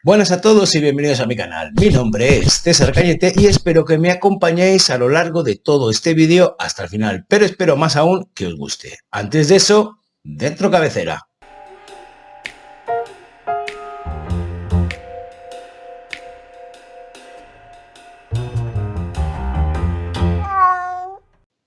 Buenas a todos y bienvenidos a mi canal. Mi nombre es César Cañete y espero que me acompañéis a lo largo de todo este vídeo hasta el final, pero espero más aún que os guste. Antes de eso, dentro cabecera.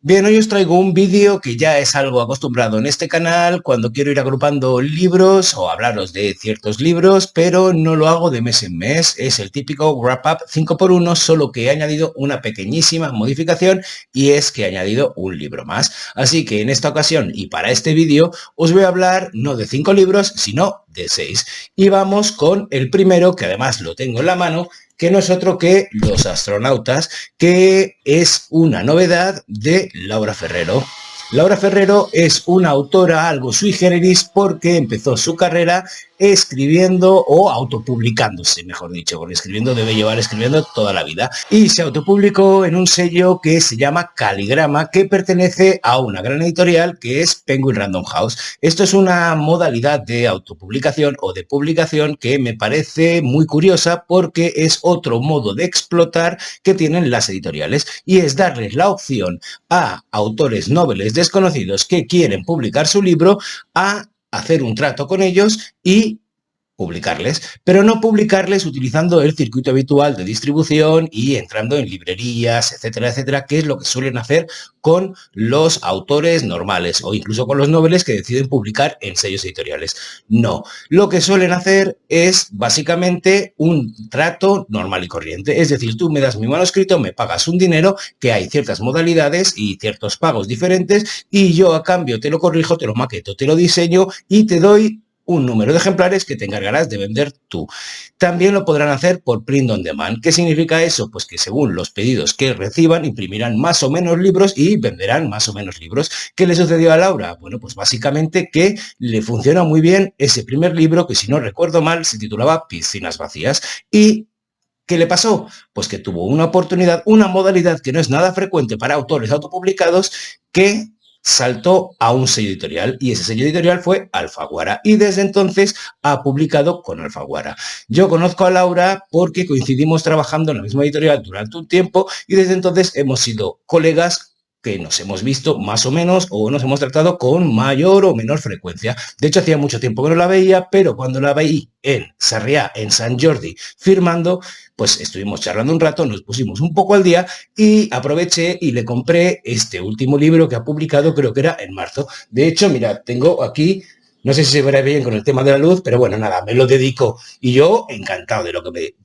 Bien, hoy os traigo un vídeo que ya es algo acostumbrado en este canal cuando quiero ir agrupando libros o hablaros de ciertos libros, pero no lo hago de mes en mes. Es el típico wrap up 5x1, solo que he añadido una pequeñísima modificación y es que he añadido un libro más. Así que en esta ocasión y para este vídeo os voy a hablar no de 5 libros, sino de 6. Y vamos con el primero, que además lo tengo en la mano, que no es otro que Los astronautas, que es una novedad de Laura Ferrero. Laura Ferrero es una autora algo sui generis porque empezó su carrera escribiendo o autopublicándose, mejor dicho, porque escribiendo debe llevar escribiendo toda la vida. Y se autopublicó en un sello que se llama Caligrama, que pertenece a una gran editorial que es Penguin Random House. Esto es una modalidad de autopublicación o de publicación que me parece muy curiosa porque es otro modo de explotar que tienen las editoriales y es darles la opción a autores noveles desconocidos que quieren publicar su libro a hacer un trato con ellos y publicarles, pero no publicarles utilizando el circuito habitual de distribución y entrando en librerías, etcétera, etcétera, que es lo que suelen hacer con los autores normales o incluso con los noveles que deciden publicar en sellos editoriales. No, lo que suelen hacer es básicamente un trato normal y corriente, es decir, tú me das mi manuscrito, me pagas un dinero, que hay ciertas modalidades y ciertos pagos diferentes y yo a cambio te lo corrijo, te lo maqueto, te lo diseño y te doy un número de ejemplares que te encargarás de vender tú. También lo podrán hacer por print on demand. ¿Qué significa eso? Pues que según los pedidos que reciban, imprimirán más o menos libros y venderán más o menos libros. ¿Qué le sucedió a Laura? Bueno, pues básicamente que le funciona muy bien ese primer libro que, si no recuerdo mal, se titulaba Piscinas vacías. Y ¿qué le pasó? Pues que tuvo una oportunidad, una modalidad que no es nada frecuente para autores autopublicados, que saltó a un sello editorial y ese sello editorial fue Alfaguara y desde entonces ha publicado con Alfaguara. Yo conozco a Laura porque coincidimos trabajando en la misma editorial durante un tiempo y desde entonces hemos sido colegas que nos hemos visto más o menos o nos hemos tratado con mayor o menor frecuencia. De hecho, hacía mucho tiempo que no la veía, pero cuando la veí en Sarriá, en Sant Jordi, firmando, pues estuvimos charlando un rato, nos pusimos un poco al día y aproveché y le compré este último libro que ha publicado, creo que era en marzo. De hecho, mira, tengo aquí, no sé si se verá bien con el tema de la luz, pero bueno, nada, me lo dedico y yo encantado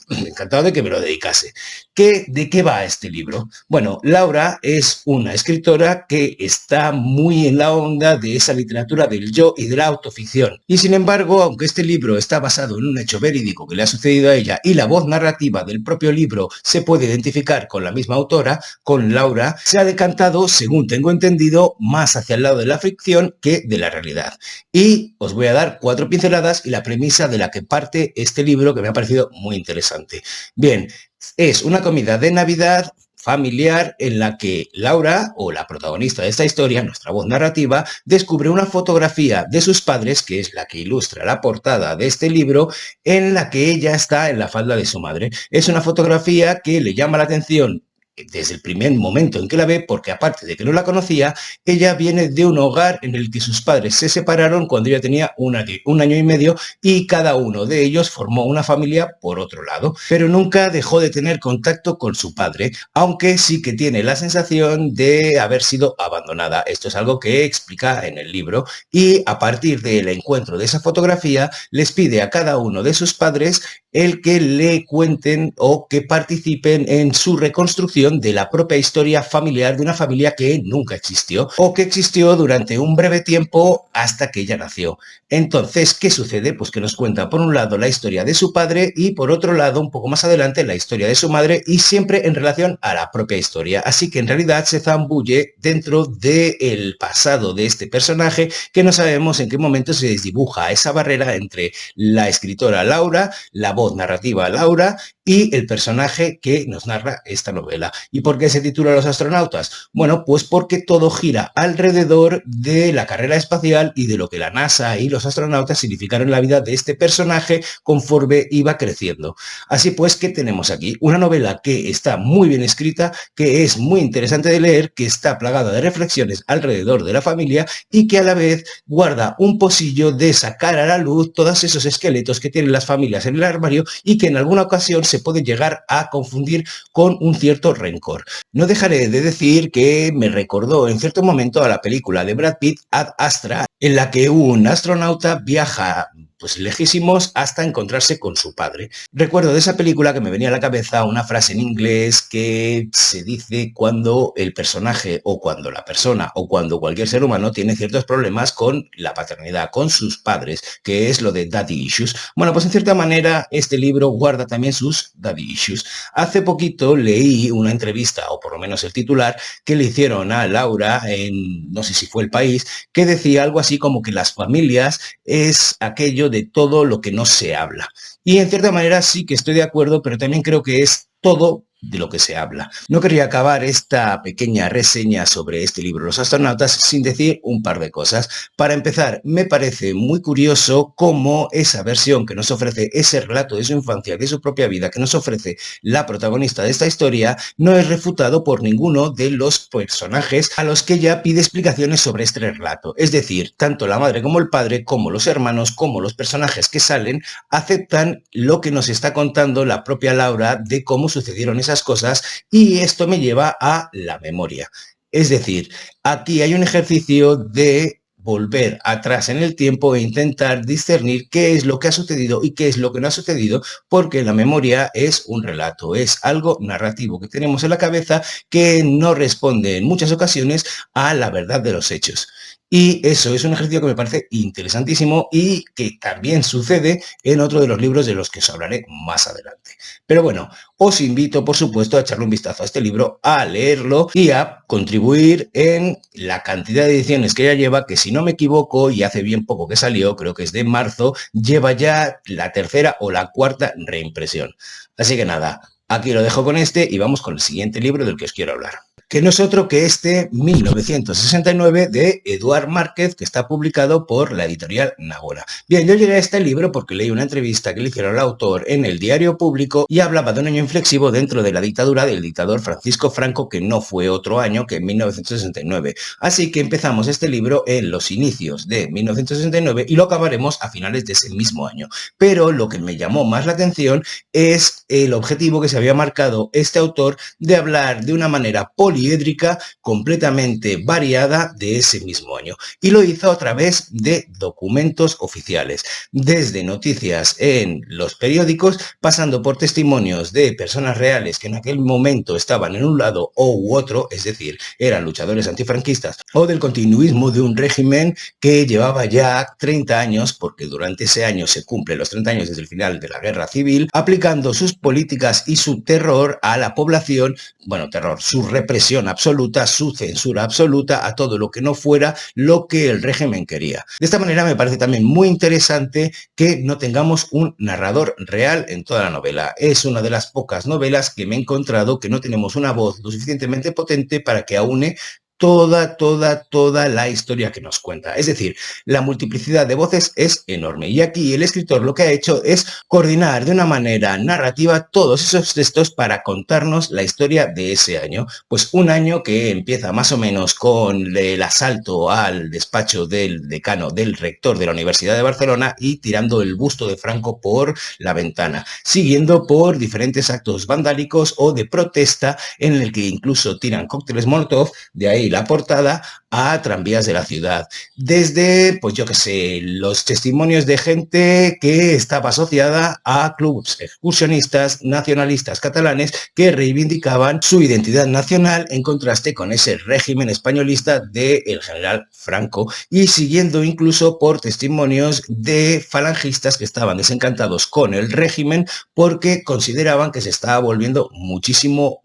encantado de que me lo dedicase. ¿De qué va este libro? Bueno, Laura es una escritora que está muy en la onda de esa literatura del yo y de la autoficción. Y sin embargo, aunque este libro está basado en un hecho verídico que le ha sucedido a ella y la voz narrativa del propio libro se puede identificar con la misma autora, con Laura, se ha decantado, según tengo entendido, más hacia el lado de la ficción que de la realidad. Y os voy a dar 4 pinceladas y la premisa de la que parte este libro, que me ha parecido muy interesante. Bien, es una comida de Navidad familiar en la que Laura, o la protagonista de esta historia, nuestra voz narrativa, descubre una fotografía de sus padres, que es la que ilustra la portada de este libro, en la que ella está en la falda de su madre. Es una fotografía que le llama la atención desde el primer momento en que la ve, porque aparte de que no la conocía, ella viene de un hogar en el que sus padres se separaron cuando ella tenía un año y medio y cada uno de ellos formó una familia por otro lado, pero nunca dejó de tener contacto con su padre, aunque sí que tiene la sensación de haber sido abandonada. Esto es algo que explica en el libro y a partir del encuentro de esa fotografía les pide a cada uno de sus padres el que le cuenten o que participen en su reconstrucción de la propia historia familiar de una familia que nunca existió o que existió durante un breve tiempo hasta que ella nació. Entonces, ¿qué sucede? Pues que nos cuenta por un lado la historia de su padre y por otro lado, un poco más adelante, la historia de su madre y siempre en relación a la propia historia. Así que en realidad se zambulle dentro del pasado de este personaje que no sabemos en qué momento se desdibuja esa barrera entre la escritora Laura, la voz narrativa Laura y el personaje que nos narra esta novela. ¿Y por qué se titula Los astronautas? Bueno, pues porque todo gira alrededor de la carrera espacial y de lo que la NASA y los astronautas significaron en la vida de este personaje conforme iba creciendo. Así pues, ¿qué tenemos aquí? Una novela que está muy bien escrita, que es muy interesante de leer, que está plagada de reflexiones alrededor de la familia y que a la vez guarda un pocillo de sacar a la luz todos esos esqueletos que tienen las familias en el armario y que en alguna ocasión se pueden llegar a confundir con un cierto rencor. No dejaré de decir que me recordó en cierto momento a la película de Brad Pitt, Ad Astra, en la que un astronauta viaja pues lejísimos hasta encontrarse con su padre. Recuerdo de esa película que me venía a la cabeza una frase en inglés que se dice cuando el personaje o cuando la persona o cuando cualquier ser humano tiene ciertos problemas con la paternidad, con sus padres, que es lo de daddy issues. Bueno, pues en cierta manera este libro guarda también sus daddy issues. Hace poquito leí una entrevista, o por lo menos el titular, que le hicieron a Laura en, no sé si fue El País, que decía algo así como que las familias es aquello de todo lo que no se habla. Y en cierta manera sí que estoy de acuerdo, pero también creo que es todo de lo que se habla. No quería acabar esta pequeña reseña sobre este libro Los astronautas sin decir un par de cosas. Para empezar, me parece muy curioso cómo esa versión que nos ofrece, ese relato de su infancia, de su propia vida, que nos ofrece la protagonista de esta historia, no es refutado por ninguno de los personajes a los que ella pide explicaciones sobre este relato. Es decir, tanto la madre como el padre, como los hermanos, como los personajes que salen, aceptan lo que nos está contando la propia Laura de cómo sucedieron esas cosas, y esto me lleva a la memoria. Es decir, aquí hay un ejercicio de volver atrás en el tiempo e intentar discernir qué es lo que ha sucedido y qué es lo que no ha sucedido, porque la memoria es un relato, es algo narrativo que tenemos en la cabeza que no responde en muchas ocasiones a la verdad de los hechos. Y eso es un ejercicio que me parece interesantísimo y que también sucede en otro de los libros de los que os hablaré más adelante. Pero bueno, os invito, por supuesto, a echarle un vistazo a este libro, a leerlo y a contribuir en la cantidad de ediciones que ya lleva, que si no me equivoco, y hace bien poco que salió, creo que es de marzo, lleva ya la tercera o la cuarta reimpresión. Así que nada, aquí lo dejo con este y vamos con el siguiente libro del que os quiero hablar, que no es otro que este 1969 de Eduard Márquez, que está publicado por la editorial Nagora. Bien, yo llegué a este libro porque leí una entrevista que le hicieron al autor en el Diario Público y hablaba de un año inflexivo dentro de la dictadura del dictador Francisco Franco, que no fue otro año que en 1969. Así que empezamos este libro en los inicios de 1969 y lo acabaremos a finales de ese mismo año. Pero lo que me llamó más la atención es el objetivo que se había marcado este autor de hablar de una manera poliédrica, completamente variada de ese mismo año. Y lo hizo a través de documentos oficiales, desde noticias en los periódicos, pasando por testimonios de personas reales que en aquel momento estaban en un lado u otro, es decir, eran luchadores antifranquistas, o del continuismo de un régimen que llevaba ya 30 años, porque durante ese año se cumplen los 30 años desde el final de la guerra civil, aplicando sus políticas y su terror a la población, bueno, terror, su represión absoluta, su censura absoluta a todo lo que no fuera lo que el régimen quería. De esta manera me parece también muy interesante que no tengamos un narrador real en toda la novela. Es una de las pocas novelas que me he encontrado que no tenemos una voz lo suficientemente potente para que aúne toda la historia que nos cuenta. Es decir, la multiplicidad de voces es enorme y aquí el escritor lo que ha hecho es coordinar de una manera narrativa todos esos textos para contarnos la historia de ese año. Pues un año que empieza más o menos con el asalto al despacho del decano, del rector de la Universidad de Barcelona y tirando el busto de Franco por la ventana, siguiendo por diferentes actos vandálicos o de protesta en el que incluso tiran cócteles Molotov, de ahí la portada, a tranvías de la ciudad. Desde, pues yo qué sé, los testimonios de gente que estaba asociada a clubes excursionistas nacionalistas catalanes que reivindicaban su identidad nacional en contraste con ese régimen españolista del general Franco, y siguiendo incluso por testimonios de falangistas que estaban desencantados con el régimen porque consideraban que se estaba volviendo muchísimo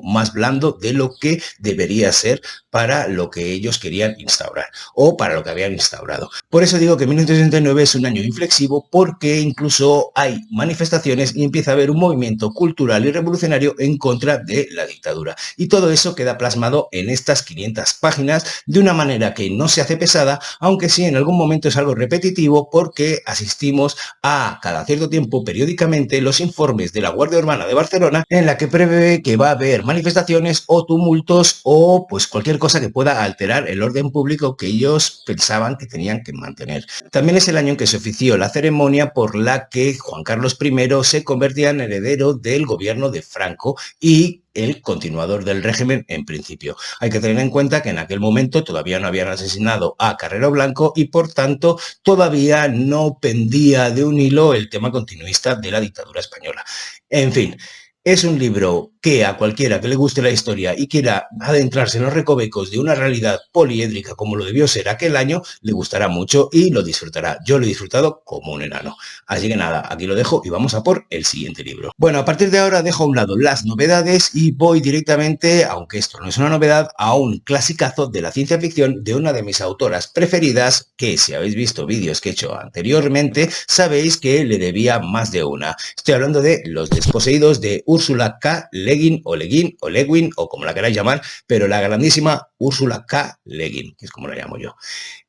más blando de lo que debería ser para lo que ellos querían instaurar o para lo que habían instaurado. Por eso digo que 1969 es un año inflexivo, porque incluso hay manifestaciones y empieza a haber un movimiento cultural y revolucionario en contra de la dictadura. Y todo eso queda plasmado en estas 500 páginas de una manera que no se hace pesada, aunque sí en algún momento es algo repetitivo, porque asistimos a cada cierto tiempo periódicamente los informes de la Guardia Urbana de Barcelona, en la que prevé que va a haber manifestaciones o tumultos o pues cualquier cosa que pueda alterar el orden público que ellos pensaban que tenían que mantener. También es el año en que se ofició la ceremonia por la que Juan Carlos I se convertía en heredero del gobierno de Franco y el continuador del régimen en principio. Hay que tener en cuenta que en aquel momento todavía no habían asesinado a Carrero Blanco y por tanto todavía no pendía de un hilo el tema continuista de la dictadura española. En fin, es un libro que a cualquiera que le guste la historia y quiera adentrarse en los recovecos de una realidad poliédrica como lo debió ser aquel año, le gustará mucho y lo disfrutará. Yo lo he disfrutado como un enano. Así que nada, aquí lo dejo y vamos a por el siguiente libro. Bueno, a partir de ahora dejo a un lado las novedades y voy directamente, aunque esto no es una novedad, a un clasicazo de la ciencia ficción de una de mis autoras preferidas, que si habéis visto vídeos que he hecho anteriormente, sabéis que le debía más de una. Estoy hablando de Los desposeídos de Ursula K. Le Guin o Le Guin o Le Guin o como la queráis llamar, pero la grandísima Ursula K. Le Guin, que es como la llamo yo.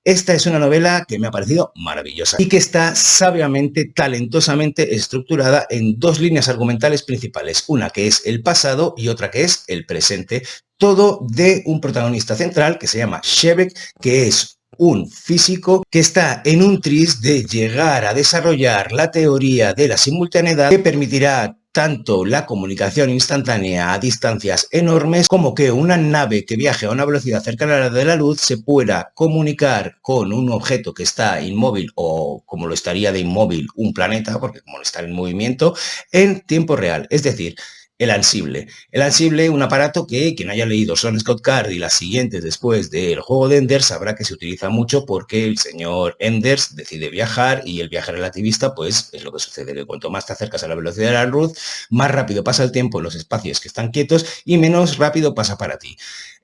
Esta es una novela que me ha parecido maravillosa y que está sabiamente, talentosamente estructurada en dos líneas argumentales principales, una que es el pasado y otra que es el presente, todo de un protagonista central que se llama Shevek, que es un físico que está en un tris de llegar a desarrollar la teoría de la simultaneidad que permitirá tanto la comunicación instantánea a distancias enormes como que una nave que viaje a una velocidad cercana a la de la luz se pueda comunicar con un objeto que está inmóvil o como lo estaría de inmóvil un planeta, porque como no está en movimiento, en tiempo real. Es decir, el Ansible. El Ansible, un aparato que quien haya leído Son Scott Card y las siguientes después del juego de Enders sabrá que se utiliza mucho porque el señor Enders decide viajar y el viaje relativista pues es lo que sucede, que cuanto más te acercas a la velocidad de la luz, más rápido pasa el tiempo en los espacios que están quietos y menos rápido pasa para ti.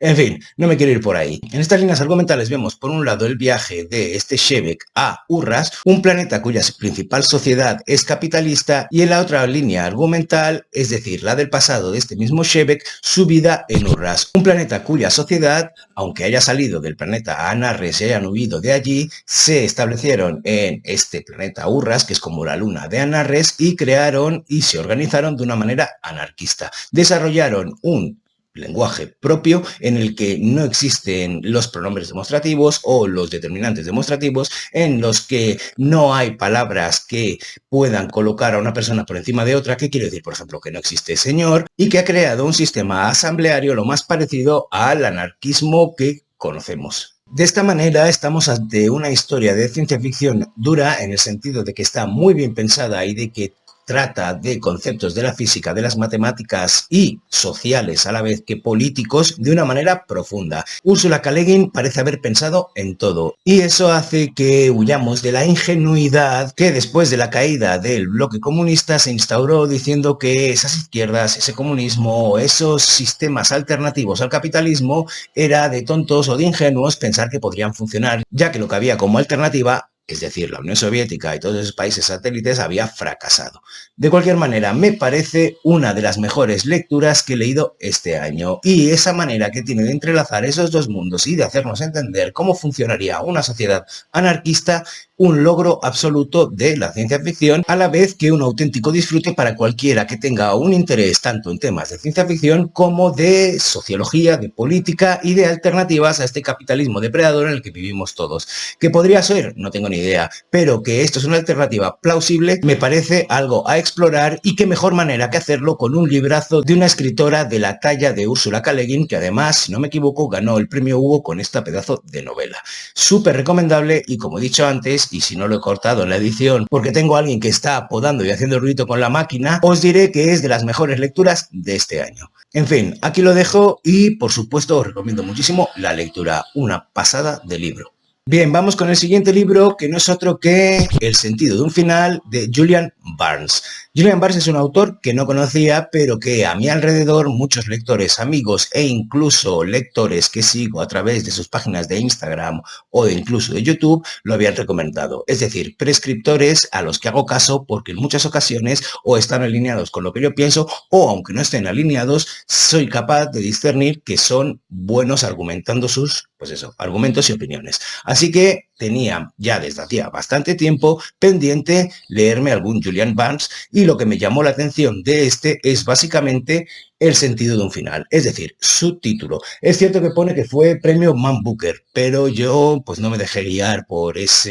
En fin, no me quiero ir por ahí. En estas líneas argumentales vemos por un lado el viaje de este Shevek a Urras, un planeta cuya principal sociedad es capitalista, y en la otra línea argumental, es decir, la del pasado de este mismo Shevek, su vida en Urras, un planeta cuya sociedad, aunque haya salido del planeta Anarres y hayan huido de allí, se establecieron en este planeta Urras, que es como la luna de Anarres, y crearon y se organizaron de una manera anarquista. Desarrollaron un lenguaje propio en el que no existen los pronombres demostrativos o los determinantes demostrativos, en los que no hay palabras que puedan colocar a una persona por encima de otra. ¿Qué quiere decir? Por ejemplo, que no existe señor, y que ha creado un sistema asambleario lo más parecido al anarquismo que conocemos. De esta manera estamos ante una historia de ciencia ficción dura, en el sentido de que está muy bien pensada y de que trata de conceptos de la física, de las matemáticas y sociales a la vez que políticos de una manera profunda. Ursula K. Le Guin parece haber pensado en todo y eso hace que huyamos de la ingenuidad que después de la caída del bloque comunista se instauró, diciendo que esas izquierdas, ese comunismo, esos sistemas alternativos al capitalismo era de tontos o de ingenuos pensar que podrían funcionar, ya que lo que había como alternativa, es decir, la Unión Soviética y todos esos países satélites, había fracasado. De cualquier manera, me parece una de las mejores lecturas que he leído este año, y esa manera que tiene de entrelazar esos dos mundos y de hacernos entender cómo funcionaría una sociedad anarquista, un logro absoluto de la ciencia ficción, a la vez que un auténtico disfrute para cualquiera que tenga un interés tanto en temas de ciencia ficción como de sociología, de política y de alternativas a este capitalismo depredador en el que vivimos todos. ¿Qué podría ser? No tengo ni idea, pero que esto es una alternativa plausible me parece algo a explorar, y qué mejor manera que hacerlo con un librazo de una escritora de la talla de Ursula K. Le Guin, que además, si no me equivoco, ganó el premio Hugo con esta pedazo de novela. Súper recomendable, y como he dicho antes, y si no lo he cortado en la edición porque tengo a alguien que está podando y haciendo ruido con la máquina, os diré que es de las mejores lecturas de este año. En fin, aquí lo dejo y por supuesto os recomiendo muchísimo la lectura, una pasada de libro. Bien, vamos con el siguiente libro, que no es otro que El sentido de un final, de Julian Barnes. Julian Barnes es un autor que no conocía, pero que a mi alrededor muchos lectores, amigos e incluso lectores que sigo a través de sus páginas de Instagram o incluso de YouTube lo habían recomendado. Es decir, prescriptores a los que hago caso porque en muchas ocasiones o están alineados con lo que yo pienso o aunque no estén alineados, soy capaz de discernir que son buenos argumentando sus, pues eso, argumentos y opiniones. Así que tenía ya desde hacía bastante tiempo pendiente leerme algún Julian Barnes y lo que me llamó la atención de este es básicamente el sentido de un final, es decir, su título. Es cierto que pone que fue premio Man Booker, pero yo pues no me dejé guiar por esa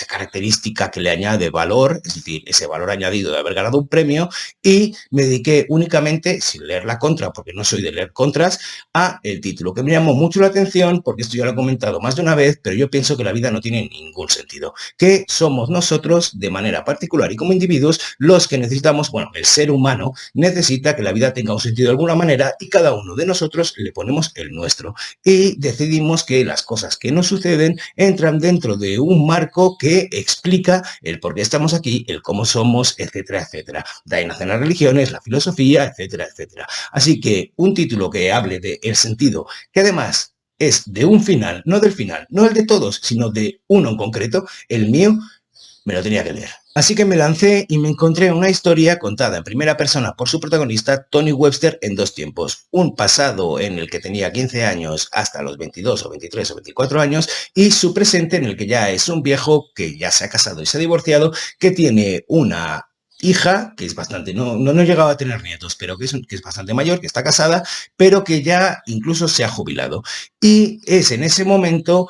característica que le añade valor, es decir, ese valor añadido de haber ganado un premio y me dediqué únicamente, sin leer la contra, porque no soy de leer contras, a el título, que me llamó mucho la atención, porque esto ya lo he comentado más de una vez, pero yo pienso que la vida no tiene ningún sentido, que somos nosotros, de manera particular y como individuos, los que necesitamos, bueno, el ser humano necesita que la vida tenga un sentido de alguna manera y cada uno de nosotros le ponemos el nuestro y decidimos que las cosas que nos suceden entran dentro de un marco que explica el por qué estamos aquí, el cómo somos, etcétera, etcétera. De ahí nacen las religiones, la filosofía, etcétera, etcétera. Así que un título que hable de el sentido, que además es de un final, no del final, no el de todos, sino de uno en concreto, el mío, me lo tenía que leer. Así que me lancé y me encontré una historia contada en primera persona por su protagonista, Tony Webster, en dos tiempos. Un pasado en el que tenía 15 años hasta los 22 o 23 o 24 años y su presente en el que ya es un viejo que ya se ha casado y se ha divorciado, que tiene una hija, que es bastante, no llegaba a tener nietos, pero que es bastante mayor, que está casada, pero que ya incluso se ha jubilado. Y es en ese momento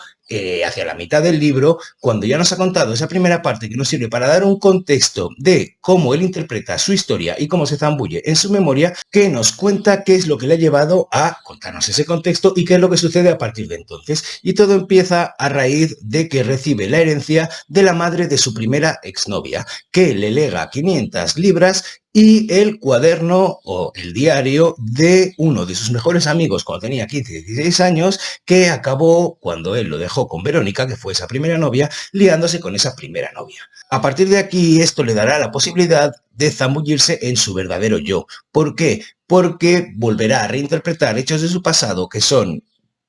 hacia la mitad del libro, cuando ya nos ha contado esa primera parte que nos sirve para dar un contexto de cómo él interpreta su historia y cómo se zambulle en su memoria, que nos cuenta qué es lo que le ha llevado a contarnos ese contexto y qué es lo que sucede a partir de entonces. Y todo empieza a raíz de que recibe la herencia de la madre de su primera exnovia, que le lega 500 libras y el cuaderno o el diario de uno de sus mejores amigos cuando tenía 15 y 16 años, que acabó cuando él lo dejó con Verónica, que fue esa primera novia, liándose con esa primera novia. A partir de aquí, esto le dará la posibilidad de zambullirse en su verdadero yo. ¿Por qué? Porque volverá a reinterpretar hechos de su pasado que son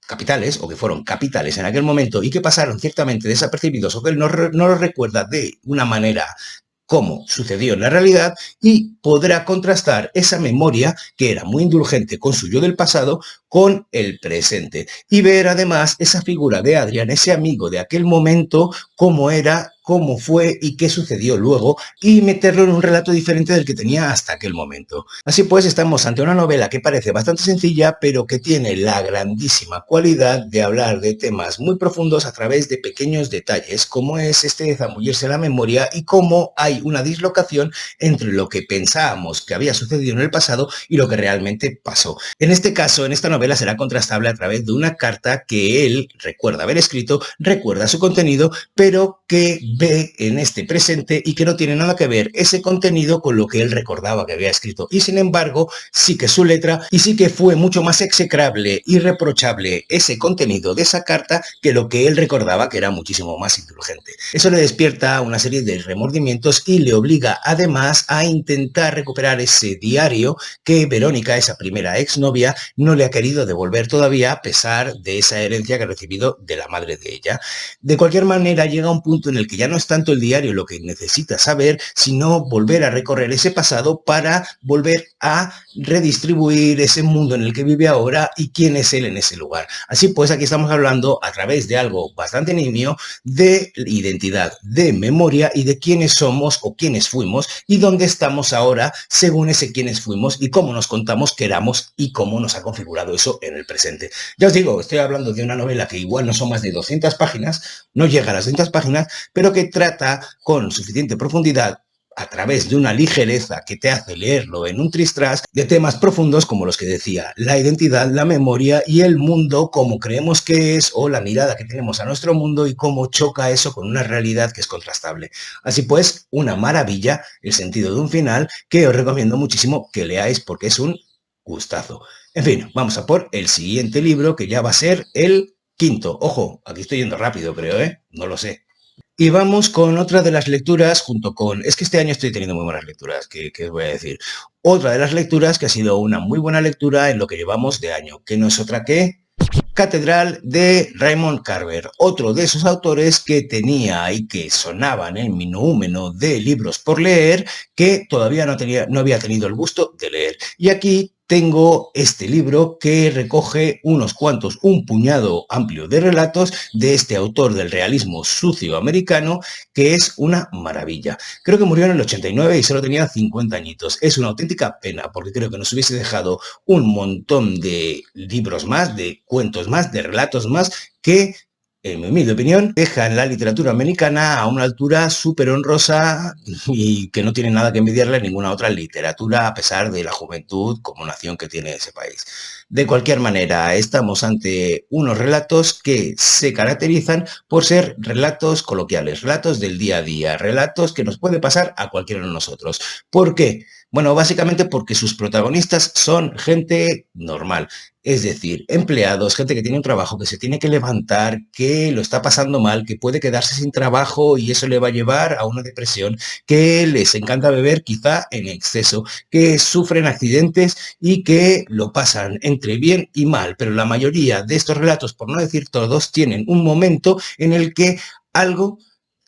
capitales o que fueron capitales en aquel momento y que pasaron ciertamente desapercibidos o que él no lo recuerda de una manera cómo sucedió en la realidad y podrá contrastar esa memoria que era muy indulgente con su yo del pasado con el presente y ver además esa figura de Adrian, ese amigo de aquel momento, cómo era, cómo fue y qué sucedió luego y meterlo en un relato diferente del que tenía hasta aquel momento. Así pues, estamos ante una novela que parece bastante sencilla, pero que tiene la grandísima cualidad de hablar de temas muy profundos a través de pequeños detalles, como es este de zambullirse en la memoria y cómo hay una dislocación entre lo que pensábamos que había sucedido en el pasado y lo que realmente pasó. En este caso, en esta novela será contrastable a través de una carta que él recuerda haber escrito, recuerda su contenido, pero que ve en este presente y que no tiene nada que ver ese contenido con lo que él recordaba que había escrito. Y sin embargo, sí que su letra y sí que fue mucho más execrable y reprochable ese contenido de esa carta que lo que él recordaba que era muchísimo más indulgente. Eso le despierta una serie de remordimientos y le obliga además a intentar recuperar ese diario que Verónica, esa primera exnovia, no le ha querido devolver todavía a pesar de esa herencia que ha recibido de la madre de ella. De cualquier manera, llega un punto en el que ya no es tanto el diario lo que necesita saber, sino volver a recorrer ese pasado para volver a redistribuir ese mundo en el que vive ahora y quién es él en ese lugar. Así pues, aquí estamos hablando a través de algo bastante nimio de identidad, de memoria y de quiénes somos o quiénes fuimos y dónde estamos ahora según ese quiénes fuimos y cómo nos contamos que éramos y cómo nos ha configurado eso en el presente. Ya os digo, estoy hablando de una novela que igual no son más de 200 páginas, no llega a las 200 páginas, pero que trata con suficiente profundidad a través de una ligereza que te hace leerlo en un tristras de temas profundos como los que decía, la identidad, la memoria y el mundo como creemos que es o la mirada que tenemos a nuestro mundo y cómo choca eso con una realidad que es contrastable. Así pues, una maravilla, el sentido de un final que os recomiendo muchísimo que leáis porque es un gustazo. En fin, vamos a por el siguiente libro que ya va a ser el quinto. Ojo, aquí estoy yendo rápido, creo, ¿eh? No lo sé. Y vamos con otra de las lecturas junto con... Es que este año estoy teniendo muy buenas lecturas, que os voy a decir. Otra de las lecturas que ha sido una muy buena lectura en lo que llevamos de año, que no es otra que Catedral de Raymond Carver, otro de esos autores que tenía y que sonaban en mi número de libros por leer, que todavía no había tenido el gusto de leer. Y aquí tengo este libro que recoge un puñado amplio de relatos de este autor del realismo sucio americano, que es una maravilla. Creo que murió en el 89 y solo tenía 50 añitos. Es una auténtica pena, porque creo que nos hubiese dejado un montón de libros más, de cuentos más, de relatos más, que, en mi humilde opinión, dejan la literatura americana a una altura súper honrosa y que no tiene nada que envidiarle a ninguna otra literatura, a pesar de la juventud como nación que tiene ese país. De cualquier manera, estamos ante unos relatos que se caracterizan por ser relatos coloquiales, relatos del día a día, relatos que nos puede pasar a cualquiera de nosotros. ¿Por qué? Bueno, básicamente porque sus protagonistas son gente normal, es decir, empleados, gente que tiene un trabajo, que se tiene que levantar, que lo está pasando mal, que puede quedarse sin trabajo y eso le va a llevar a una depresión, que les encanta beber quizá en exceso, que sufren accidentes y que lo pasan entre bien y mal, pero la mayoría de estos relatos, por no decir todos, tienen un momento en el que algo,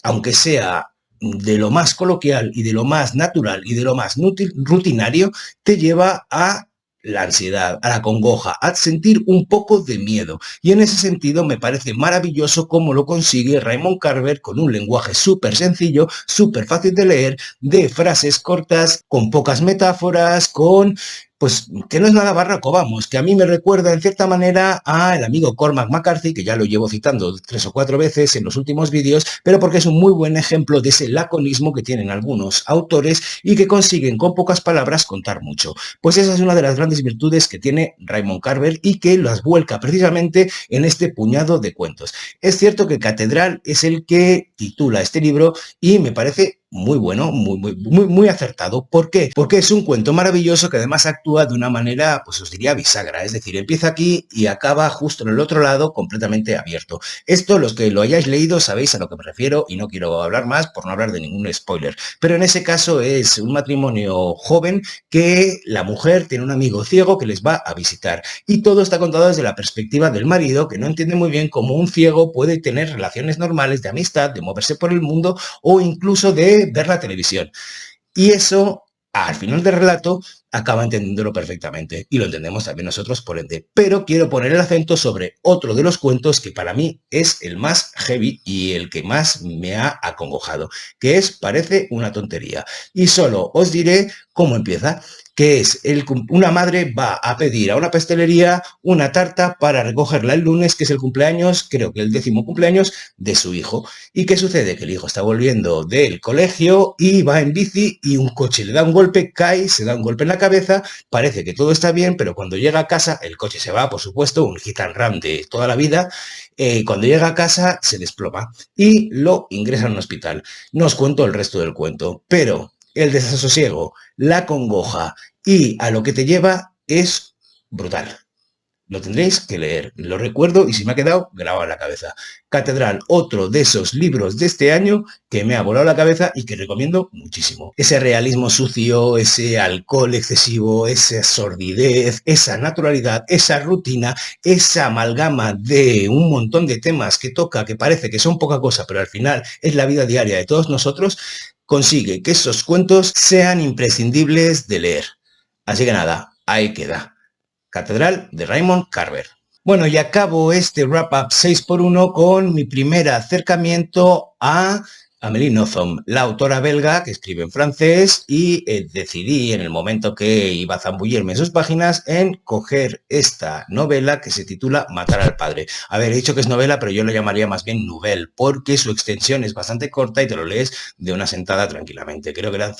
aunque sea de lo más coloquial y de lo más natural y de lo más rutinario, te lleva a la ansiedad, a la congoja, a sentir un poco de miedo. Y en ese sentido me parece maravilloso cómo lo consigue Raymond Carver con un lenguaje súper sencillo, súper fácil de leer, de frases cortas, con pocas metáforas, con... Pues que no es nada barroco, vamos, que a mí me recuerda en cierta manera a el amigo Cormac McCarthy, que ya lo llevo citando 3 o 4 veces en los últimos vídeos, pero porque es un muy buen ejemplo de ese laconismo que tienen algunos autores y que consiguen con pocas palabras contar mucho. Pues esa es una de las grandes virtudes que tiene Raymond Carver y que las vuelca precisamente en este puñado de cuentos. Es cierto que Catedral es el que titula este libro y me parece muy bueno, muy acertado. ¿Por qué? Porque es un cuento maravilloso que además actúa de una manera, pues os diría bisagra, es decir, empieza aquí y acaba justo en el otro lado completamente abierto. Esto, los que lo hayáis leído, sabéis a lo que me refiero y no quiero hablar más por no hablar de ningún spoiler. Pero en ese caso es un matrimonio joven que la mujer tiene un amigo ciego que les va a visitar y todo está contado desde la perspectiva del marido, que no entiende muy bien cómo un ciego puede tener relaciones normales de amistad, de moverse por el mundo o incluso de ver la televisión. Y eso, al final del relato, acaba entendiéndolo perfectamente. Y lo entendemos también nosotros, por ende. Pero quiero poner el acento sobre otro de los cuentos que para mí es el más heavy y el que más me ha acongojado, que es Parece una tontería. Y solo os diré cómo empieza, que es una madre va a pedir a una pastelería una tarta para recogerla el lunes, que es el cumpleaños, creo que el 10º cumpleaños de su hijo. ¿Y qué sucede? Que el hijo está volviendo del colegio y va en bici y un coche le da un golpe, cae, se da un golpe en la cabeza, parece que todo está bien, pero cuando llega a casa, el coche se va, por supuesto, un hit and run de toda la vida, cuando llega a casa se desploma y lo ingresa en un hospital. No os cuento el resto del cuento, pero el desasosiego, la congoja y a lo que te lleva es brutal. Lo tendréis que leer, lo recuerdo y se me ha quedado grabado en la cabeza. Catedral, otro de esos libros de este año que me ha volado la cabeza y que recomiendo muchísimo. Ese realismo sucio, ese alcohol excesivo, esa sordidez, esa naturalidad, esa rutina, esa amalgama de un montón de temas que toca, que parece que son poca cosa, pero al final es la vida diaria de todos nosotros, consigue que esos cuentos sean imprescindibles de leer. Así que nada, ahí queda. Catedral de Raymond Carver. Bueno, y acabo este wrap-up 6x1 con mi primer acercamiento a Amélie Nothomb, la autora belga que escribe en francés y decidí en el momento que iba a zambullirme en sus páginas en coger esta novela que se titula Matar al padre. A ver, he dicho que es novela, pero yo lo llamaría más bien nouvelle, porque su extensión es bastante corta y te lo lees de una sentada tranquilamente. Creo que eran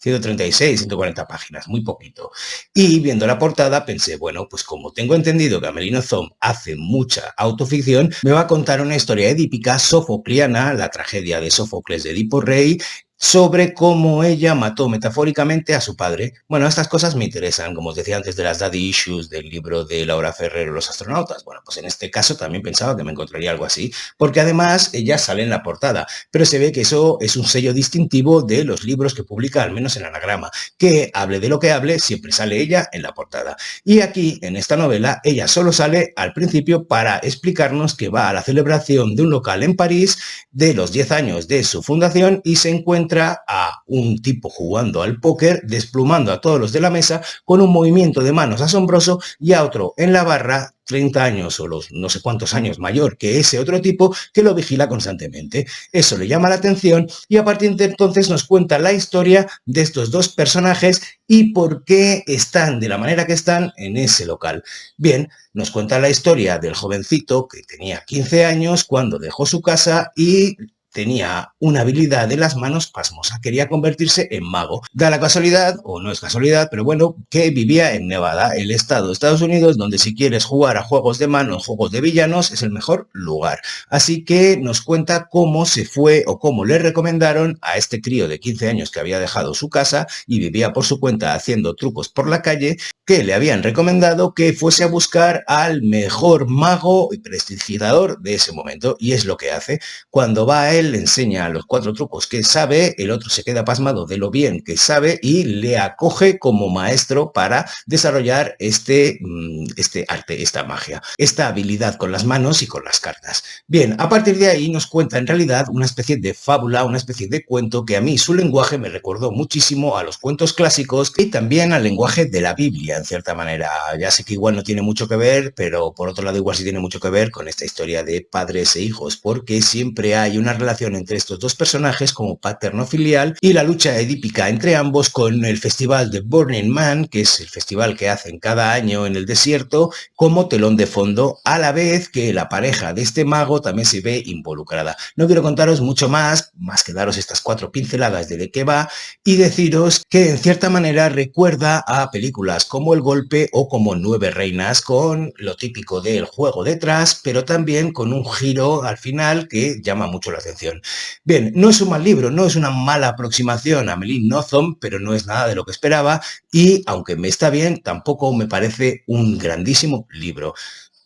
136, 140 páginas, muy poquito. Y viendo la portada pensé, bueno, pues como tengo entendido que Amélie Nothomb hace mucha autoficción, me va a contar una historia edípica sofocliana, la tragedia de Sófocles de Edipo Rey, sobre cómo ella mató metafóricamente a su padre. Bueno, estas cosas me interesan, como os decía antes de las Daddy Issues del libro de Laura Ferrero, Los astronautas. Bueno, pues en este caso también pensaba que me encontraría algo así, porque además ella sale en la portada, pero se ve que eso es un sello distintivo de los libros que publica, al menos en Anagrama, que hable de lo que hable, siempre sale ella en la portada. Y aquí, en esta novela, ella solo sale al principio para explicarnos que va a la celebración de un local en París de los 10 años de su fundación y se encuentra a un tipo jugando al póker, desplumando a todos los de la mesa con un movimiento de manos asombroso y a otro en la barra 30 años o los no sé cuántos años mayor que ese otro tipo que lo vigila constantemente. Eso le llama la atención y a partir de entonces nos cuenta la historia de estos dos personajes y por qué están de la manera que están en ese local. Bien, nos cuenta la historia del jovencito que tenía 15 años cuando dejó su casa y tenía una habilidad de las manos pasmosa, quería convertirse en mago. Da la casualidad, o no es casualidad, pero bueno, que vivía en Nevada, el estado de Estados Unidos, donde si quieres jugar a juegos de manos, juegos de villanos, es el mejor lugar. Así que nos cuenta cómo se fue o cómo le recomendaron a este crío de 15 años que había dejado su casa y vivía por su cuenta haciendo trucos por la calle, que le habían recomendado que fuese a buscar al mejor mago y prestidigitador de ese momento, y es lo que hace. Cuando va a él, le enseña los 4 trucos que sabe, el otro se queda pasmado de lo bien que sabe y le acoge como maestro para desarrollar este arte, esta magia, esta habilidad con las manos y con las cartas. Bien, a partir de ahí nos cuenta en realidad una especie de fábula, una especie de cuento que a mí su lenguaje me recordó muchísimo a los cuentos clásicos y también al lenguaje de la Biblia, en cierta manera. Ya sé que igual no tiene mucho que ver, pero por otro lado igual sí tiene mucho que ver con esta historia de padres e hijos, porque siempre hay una relación entre estos dos personajes como paterno-filial y la lucha edípica entre ambos con el festival de Burning Man, que es el festival que hacen cada año en el desierto, como telón de fondo, a la vez que la pareja de este mago también se ve involucrada. No quiero contaros mucho más que daros estas 4 pinceladas de qué va y deciros que en cierta manera recuerda a películas como El Golpe o como Nueve Reinas, con lo típico del juego detrás, pero también con un giro al final que llama mucho la atención. Bien, no es un mal libro, no es una mala aproximación a Amélie Nothomb, pero no es nada de lo que esperaba y, aunque me está bien, tampoco me parece un grandísimo libro.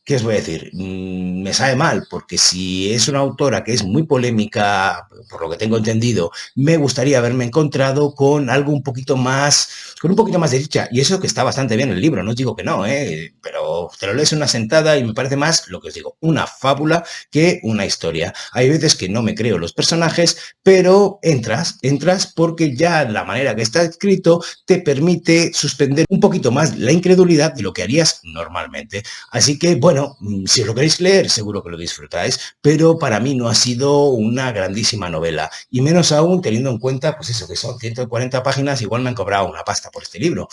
¿Qué os voy a decir? Me sabe mal, porque si es una autora que es muy polémica, por lo que tengo entendido, me gustaría haberme encontrado con algo un poquito más, con un poquito más de dicha. Y eso que está bastante bien el libro, no os digo que no, pero te lo lees en una sentada y me parece más, lo que os digo, una fábula que una historia. Hay veces que no me creo los personajes, pero entras porque ya la manera que está escrito te permite suspender un poquito más la incredulidad de lo que harías normalmente. Así que, bueno, si os lo queréis leer, seguro que lo disfrutáis, pero para mí no ha sido una grandísima novela, y menos aún teniendo en cuenta, pues eso, que son 140 páginas, igual me han cobrado una pasta por este libro,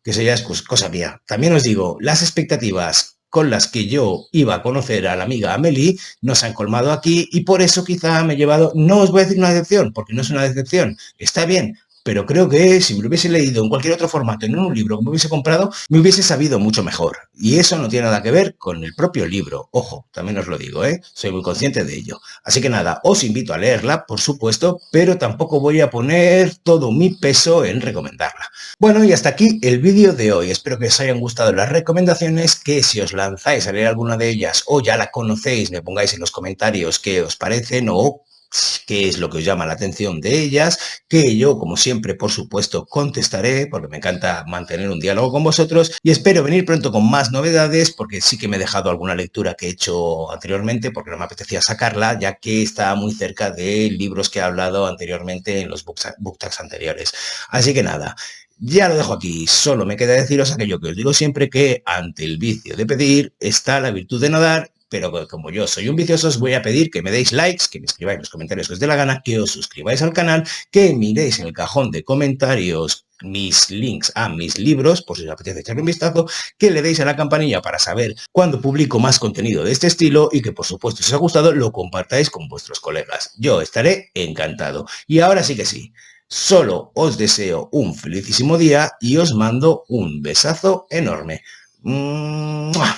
que eso ya es cosa mía. También os digo, las expectativas con las que yo iba a conocer a la amiga Amélie no se han colmado aquí y por eso quizá me he llevado, no os voy a decir una decepción, porque no es una decepción, está bien, pero creo que si me lo hubiese leído en cualquier otro formato, en un libro que me hubiese comprado, me hubiese sabido mucho mejor. Y eso no tiene nada que ver con el propio libro. Ojo, también os lo digo, soy muy consciente de ello. Así que nada, os invito a leerla, por supuesto, pero tampoco voy a poner todo mi peso en recomendarla. Bueno, y hasta aquí el vídeo de hoy. Espero que os hayan gustado las recomendaciones, que si os lanzáis a leer alguna de ellas o ya la conocéis, me pongáis en los comentarios qué os parecen o qué es lo que os llama la atención de ellas, que yo, como siempre, por supuesto, contestaré, porque me encanta mantener un diálogo con vosotros, y espero venir pronto con más novedades, porque sí que me he dejado alguna lectura que he hecho anteriormente, porque no me apetecía sacarla, ya que está muy cerca de libros que he hablado anteriormente en los book tags anteriores. Así que nada, ya lo dejo aquí, solo me queda deciros aquello que os digo siempre, que ante el vicio de pedir está la virtud de no dar, pero como yo soy un vicioso, os voy a pedir que me deis likes, que me escribáis en los comentarios que os dé la gana, que os suscribáis al canal, que miréis en el cajón de comentarios mis links a mis libros, por si os apetece echarle un vistazo, que le deis a la campanilla para saber cuándo publico más contenido de este estilo y que, por supuesto, si os ha gustado, lo compartáis con vuestros colegas. Yo estaré encantado. Y ahora sí que sí. Solo os deseo un felicísimo día y os mando un besazo enorme. ¡Mua!